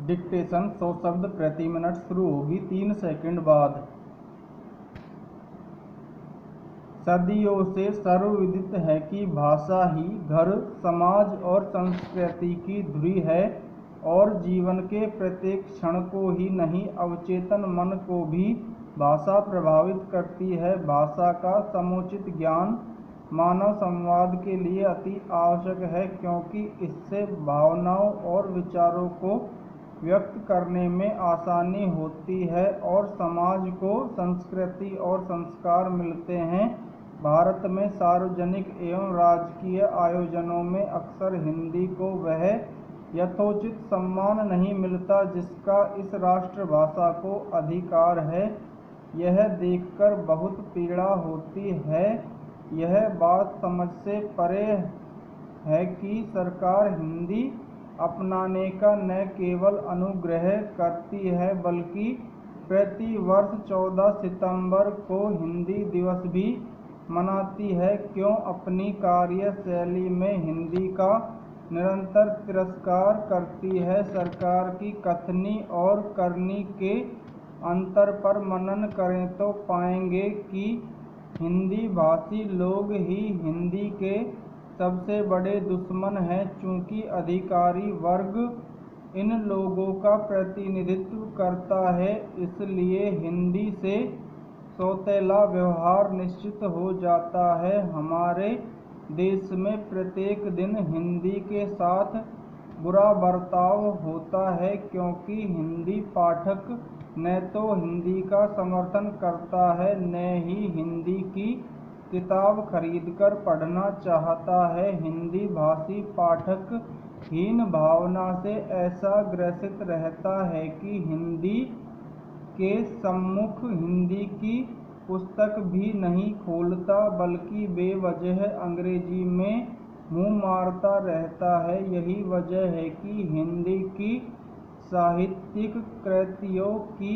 Dictation 100 शब्द प्रति minute शुरू होगी 3 सेकंड बाद। सदियों से सर्वविदित है कि भाषा ही घर, समाज और संस्कृति की धुरी है और जीवन के प्रत्येक क्षण को ही नहीं अवचेतन मन को भी भाषा प्रभावित करती है। भाषा का समुचित ज्ञान मानव संवाद के लिए अति आवश्यक है, क्योंकि इससे भावनाओं और विचारों को व्यक्त करने में आसानी होती है और समाज को संस्कृति और संस्कार मिलते हैं। भारत में सार्वजनिक एवं राजकीय आयोजनों में अक्सर हिंदी को वह यथोचित सम्मान नहीं मिलता जिसका इस राष्ट्रभाषा को अधिकार है। यह देखकर बहुत पीड़ा होती है। यह बात समझ से परे है कि सरकार हिंदी अपनाने का न केवल अनुग्रह करती है बल्कि प्रति वर्ष 14 सितंबर को हिंदी दिवस भी मनाती है। क्यों अपनी कार्यशैली में हिंदी का निरंतर तिरस्कार करती है? सरकार की कथनी और करनी के अंतर पर मनन करें तो पाएंगे कि हिंदी भाषी लोग ही हिंदी के सबसे बड़े दुश्मन हैं। चूंकि अधिकारी वर्ग इन लोगों का प्रतिनिधित्व करता है, इसलिए हिंदी से सौतेला व्यवहार निश्चित हो जाता है। हमारे देश में प्रत्येक दिन हिंदी के साथ बुरा बर्ताव होता है, क्योंकि हिंदी पाठक न तो हिंदी का समर्थन करता है न ही हिंदी की किताब खरीदकर पढ़ना चाहता है। हिंदी भाषी पाठक हीन भावना से ऐसा ग्रसित रहता है कि हिंदी के सम्मुख हिंदी की पुस्तक भी नहीं खोलता, बल्कि बेवजह अंग्रेजी में मुंह मारता रहता है। यही वजह है कि हिंदी की साहित्यिक कृतियों की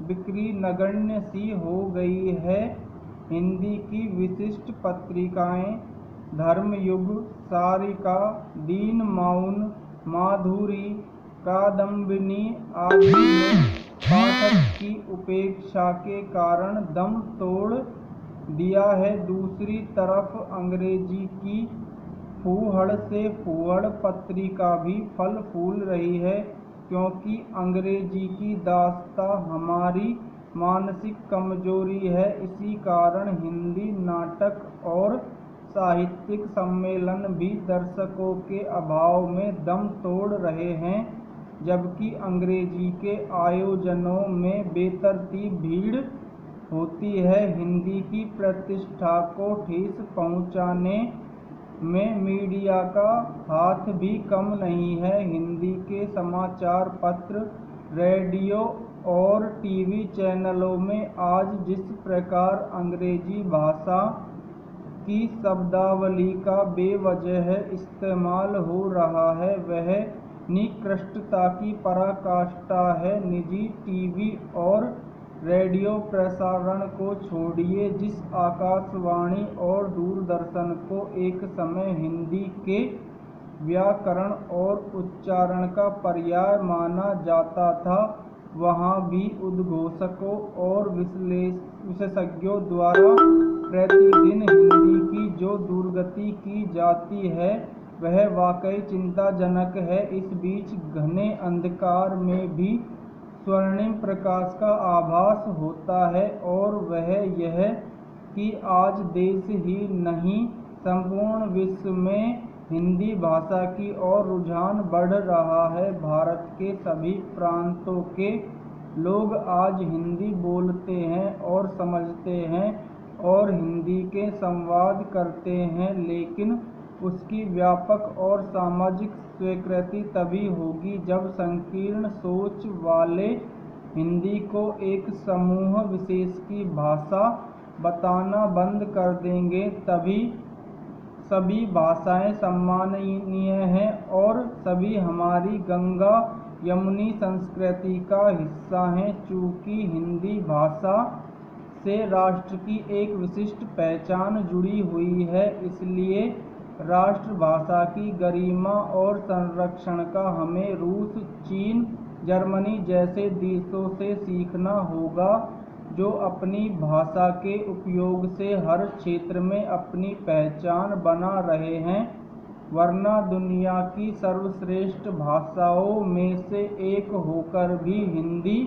बिक्री नगण्य सी हो गई है। हिंदी की विशिष्ट पत्रिकाएं धर्मयुग, सारिका, दीन मौन, माधुरी, कादम्बिनी आदि में पाठक की उपेक्षा के कारण दम तोड़ दिया है। दूसरी तरफ अंग्रेजी की फूहड़ से फूहड़ पत्रिका भी फल फूल रही है, क्योंकि अंग्रेजी की दास्ता हमारी मानसिक कमजोरी है। इसी कारण हिंदी नाटक और साहित्यिक सम्मेलन भी दर्शकों के अभाव में दम तोड़ रहे हैं, जबकि अंग्रेजी के आयोजनों में बेतरतीब भीड़ होती है। हिंदी की प्रतिष्ठा को ठेस पहुंचाने में मीडिया का हाथ भी कम नहीं है। हिंदी के समाचार पत्र, रेडियो और टीवी चैनलों में आज जिस प्रकार अंग्रेजी भाषा की शब्दावली का बेवजह इस्तेमाल हो रहा है, वह निकृष्टता की पराकाष्ठा है। निजी टीवी और रेडियो प्रसारण को छोड़िए, जिस आकाशवाणी और दूरदर्शन को एक समय हिंदी के व्याकरण और उच्चारण का पर्याय माना जाता था, वहाँ भी उद्घोषकों और विशेषज्ञों द्वारा प्रतिदिन हिंदी की जो दुर्गति की जाती है, वह वाकई चिंताजनक है। इस बीच घने अंधकार में भी स्वर्णिम प्रकाश का आभास होता है, और वह यह कि आज देश ही नहीं संपूर्ण विश्व में हिंदी भाषा की ओर रुझान बढ़ रहा है। भारत के सभी प्रांतों के लोग आज हिंदी बोलते हैं और समझते हैं और हिंदी के संवाद करते हैं, लेकिन उसकी व्यापक और सामाजिक स्वीकृति तभी होगी जब संकीर्ण सोच वाले हिंदी को एक समूह विशेष की भाषा बताना बंद कर देंगे। तभी सभी भाषाएं सम्माननीय हैं और सभी हमारी गंगा यमुनी संस्कृति का हिस्सा हैं। चूँकि हिंदी भाषा से राष्ट्र की एक विशिष्ट पहचान जुड़ी हुई है, इसलिए राष्ट्रभाषा की गरिमा और संरक्षण का हमें रूस, चीन जर्मनी जैसे देशों से सीखना होगा, जो अपनी भाषा के उपयोग से हर क्षेत्र में अपनी पहचान बना रहे हैं, वरना दुनिया की सर्वश्रेष्ठ भाषाओं में से एक होकर भी हिंदी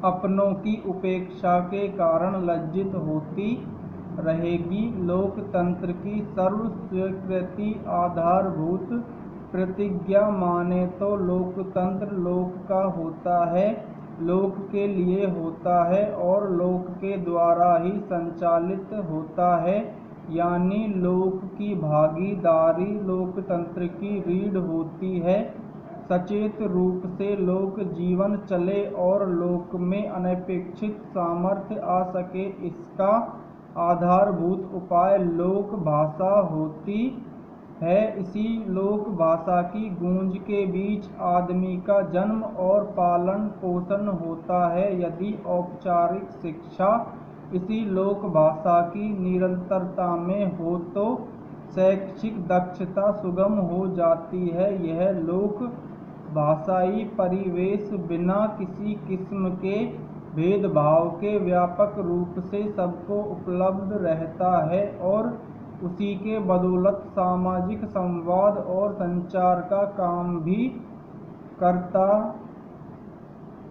अपनों की उपेक्षा के कारण लज्जित होती रहेगी। लोकतंत्र की सर्वस्वीकृति आधारभूत प्रतिज्ञा माने तो लोकतंत्र लोक का होता है, लोक के लिए होता है और लोक के द्वारा ही संचालित होता है, यानी लोक की भागीदारी लोकतंत्र की रीढ़ होती है। सचेत रूप से लोक जीवन चले और लोक में अनपेक्षित सामर्थ्य आ सके, इसका आधारभूत उपाय लोक भाषा होती है। इसी लोक भाषा की गूंज के बीच आदमी का जन्म और पालन पोषण होता है। यदि औपचारिक शिक्षा इसी लोक भाषा की निरंतरता में हो तो शैक्षिक दक्षता सुगम हो जाती है। यह लोक भाषाई परिवेश बिना किसी किस्म के भेदभाव के व्यापक रूप से सबको उपलब्ध रहता है और उसी के बदौलत सामाजिक संवाद और संचार का काम भी करता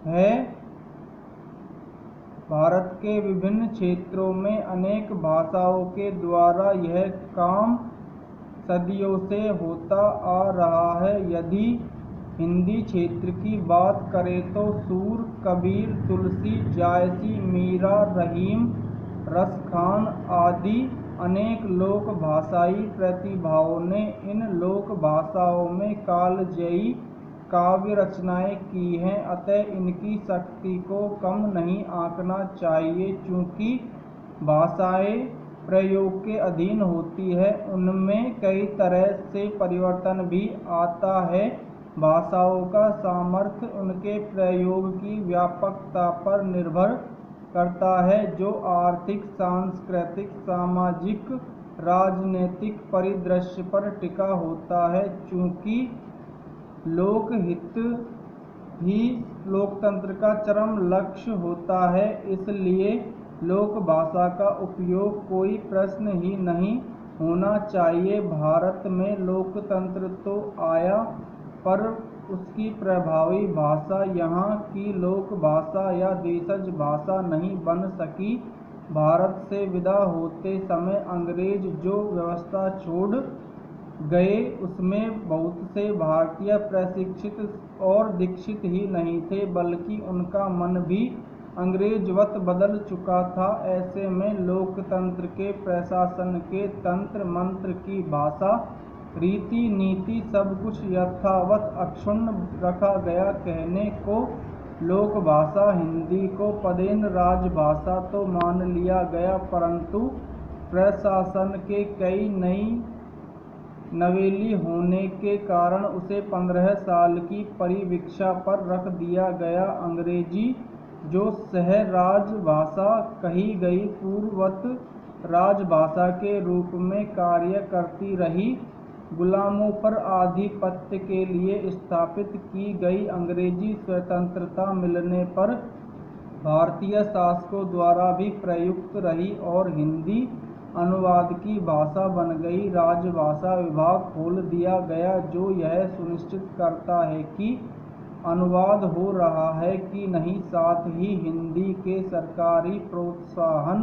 है। भारत के विभिन्न क्षेत्रों में अनेक भाषाओं के द्वारा यह काम सदियों से होता आ रहा है। यदि हिंदी क्षेत्र की बात करें तो सूर, कबीर, तुलसी, जायसी, मीरा, रहीम, रसखान आदि अनेक लोक भाषाई प्रतिभाओं ने इन लोक भाषाओं में कालजयी काव्य रचनाएं की हैं। अतः इनकी शक्ति को कम नहीं आंकना चाहिए। चूँकि भाषाएं प्रयोग के अधीन होती है, उनमें कई तरह से परिवर्तन भी आता है। भाषाओं का सामर्थ्य उनके प्रयोग की व्यापकता पर निर्भर करता है, जो आर्थिक, सांस्कृतिक, सामाजिक, राजनीतिक परिदृश्य पर टिका होता है। चूँकि लोकहित ही लोकतंत्र का चरम लक्ष्य होता है, इसलिए लोक भाषा का उपयोग कोई प्रश्न ही नहीं होना चाहिए। भारत में लोकतंत्र तो आया, पर उसकी प्रभावी भाषा यहाँ की लोक भाषा या देशज भाषा नहीं बन सकी। भारत से विदा होते समय अंग्रेज जो व्यवस्था छोड़ गए, उसमें बहुत से भारतीय प्रशिक्षित और दीक्षित ही नहीं थे, बल्कि उनका मन भी अंग्रेजवत बदल चुका था। ऐसे में लोकतंत्र के प्रशासन के तंत्र मंत्र की भाषा, रीति नीति सब कुछ यथावत अक्षुण्ण रखा गया। कहने को लोक भाषा हिंदी को पदेन राजभाषा तो मान लिया गया, परंतु प्रशासन के कई नई नवेली होने के कारण उसे 15 साल की परिवीक्षा पर रख दिया गया। अंग्रेजी जो सह राजभाषा कही गई, पूर्ववत राजभाषा के रूप में कार्य करती रही। गुलामों पर आधिपत्य के लिए स्थापित की गई अंग्रेजी स्वतंत्रता मिलने पर भारतीय शासकों द्वारा भी प्रयुक्त रही और हिंदी अनुवाद की भाषा बन गई। राजभाषा विभाग खोल दिया गया, जो यह सुनिश्चित करता है कि अनुवाद हो रहा है कि नहीं। साथ ही हिंदी के सरकारी प्रोत्साहन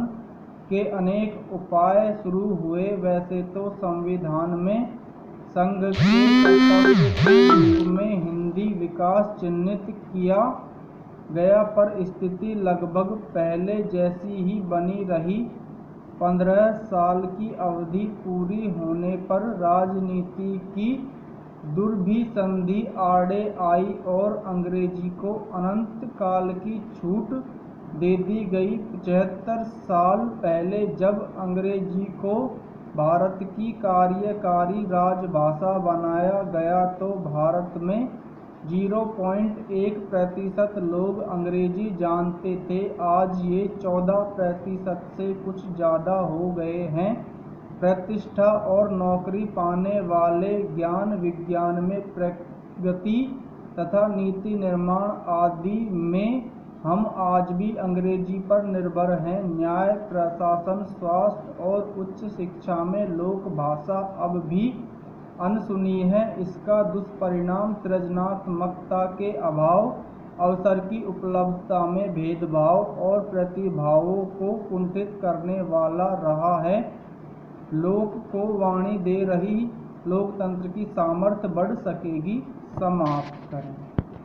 के अनेक उपाय शुरू हुए। वैसे तो संविधान में संघ के कर्तव्य के रूप में हिंदी विकास चिन्हित किया गया, पर स्थिति लगभग पहले जैसी ही बनी रही। 15 साल की अवधि पूरी होने पर राजनीति की दुर्भिसंधि आड़े आई और अंग्रेजी को अनंत काल की छूट दे दी गई। 75 साल पहले जब अंग्रेजी को भारत की कार्यकारी राजभाषा बनाया गया, तो भारत में 0.1% लोग अंग्रेजी जानते थे। आज ये 14% से कुछ ज़्यादा हो गए हैं। प्रतिष्ठा और नौकरी पाने वाले ज्ञान विज्ञान में प्रगति तथा नीति निर्माण आदि में हम आज भी अंग्रेजी पर निर्भर हैं। न्याय, प्रशासन, स्वास्थ्य और उच्च शिक्षा में लोक भाषा अब भी अनसुनी है। इसका दुष्परिणाम सृजनात्मकता के अभाव, अवसर की उपलब्धता में भेदभाव और प्रतिभाओं को कुंठित करने वाला रहा है। लोक को वाणी दे रही लोकतंत्र की सामर्थ्य बढ़ सकेगी। समाप्त करें।